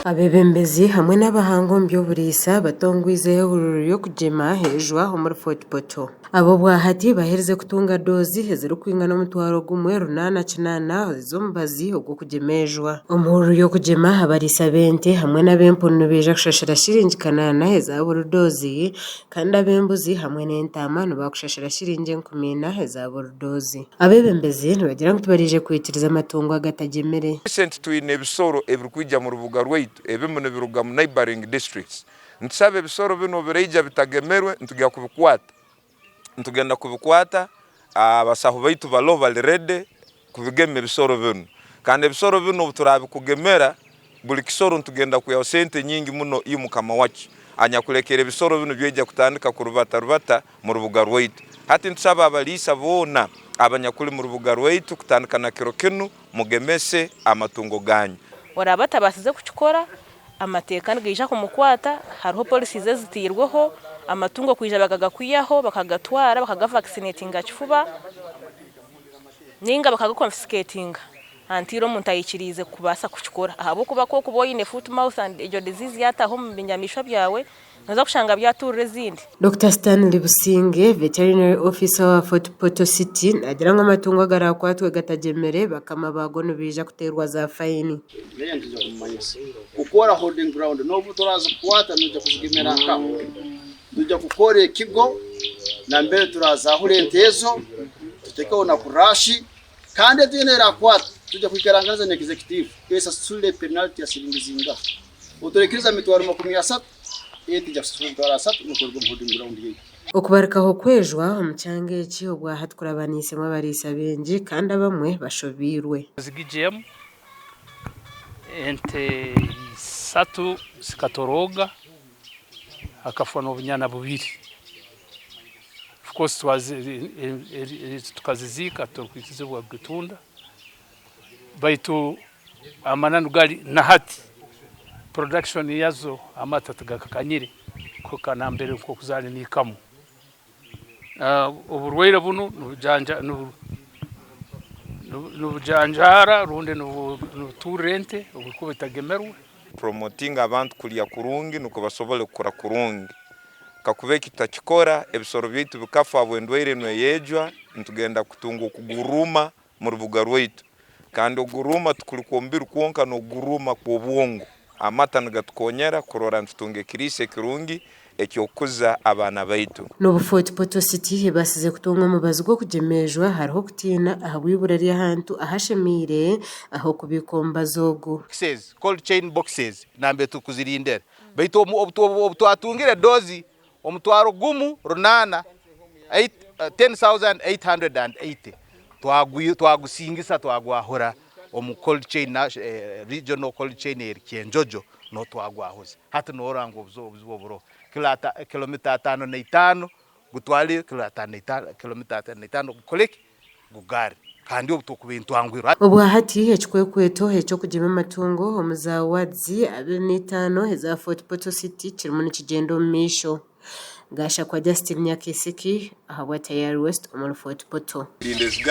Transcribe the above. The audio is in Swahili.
Abebembezi hamwe n'abahanga mu by'oburisa batongwizeho ihuriro ryo kugema hejuru aho muri Fort Portal. Abo bwahati bahereze kutunga dozi hezero kwingana n'omutwaro gumwe runana kinana z'omubazi ogwo kugemejwa. Omuhuriro ryo kugema abarisa bente hamwe n'abempunu beja kushashira shiringi kanana heza buri dozi kandi abembuzi hamwe n'entama nibakushashira shiringi 10 heza buri dozi. Abebembezi nibagira ngo tubarije kwitiriza amatungo agatagemere. Recent twine ebisoro ebirikwijja mu rubuga rwaitu ebimu nibiruga mu neighboring districts. Ntusabe ebisoro bino bireija bitagemerwe ntugya kubikwata. Ntugenda kubikwata abasahu baitu balo bali ready kubigema ebisoro bino. Kandi ebisoro bino turabikugemera buli kisoro ntugenda kuya sente nyingi muno y'umukama wacu. Anyakulekera ebisoro bino byeja kutandika ku rubata mu rubuga rwaitu. Hati ntusaba abalisa bona abanyakuli mu rubuga rwaitu kutandika na kiro kinu mugemese amatungo ganyu. Warabata basize kukikora amateka ngisha kumukwata hariho policy zitirweho amatungo kwija bakagakwiyaho bakagatwara bakagavaccinatinga kifuba ninga bakagaconfiscatinga antiro muntu ayikirize kubasa kukikora ahabo kuba ko kuboyine foot mouth and ejo disease yataho mu binyamisho byawe naza kushanga byaturire zindi. Dr. Stanley Businge, veterinary officer wa Fort Portal City, agira ngo amatungo agarakwatwe gatagemere bakama bagono bija kuterwa za faini. Ukora holding ground no buturaza kwata nujya kuzigemera nka nujya gukora ikigo na mbere turaza hurentezo tutekaho na kurashi kandi tuyenera kwata tujya kwikarangaza na executive pesa sule penalty ya shilingi zinga utorekeza mitwaro 10 okubarikaho kwejwa omucyanga eki obwa hatukurabanisemu abarisa bengi kandi abamwe bashobirwe zigijemu ente satu sikatoroga akafona obunyana bubiri of course tukazizika tukwitizibwa gutunda baitu amananu gali na hati production yazo amata tugakakanyire ko kanambere ko kuzali nikamu oburweira buno nubujanjara runde nuturente obuko bitagemerwe promoting abantu kulia kurungi nuko basobole kukora kurungi kakubeki tutakikora ebisoro byitu bikafa bwendweire no yejwa ntugenda kutunga kuguruma mu rubuga rwaitu kandi oguruma tukulikombira kwonka no guruma ku bwongo amata ngatukonyera kurora ntutunge kirise kirungi ekyokuza abana baitu. No Fort Portal City basize kutunga mubazi gwo kugemejwa hariho kutina ahabwibura ri ahantu ahashemire aho kubikomba zogo. Says cold chain boxes nambe tukuzirindera. Baitu obutwatungire dozi omutwaro gumu runana 10,880 twagusingisa twagwahora omu cold chain regional cold chain erikenjojo no twagwahoze hati no orango obuzoburo kilomita 5 na 5 gutwali kilomita 5 koleki gugari kandi obutokubintu angwiro obwa hati ekikwekweto ekyo kugema amatungo omuzawadzi 25 heza Fort Portal City kirimo nikigendo misho gasha kwa Justin Nyakisiki ahabwa Tayari West omu Fort Portal.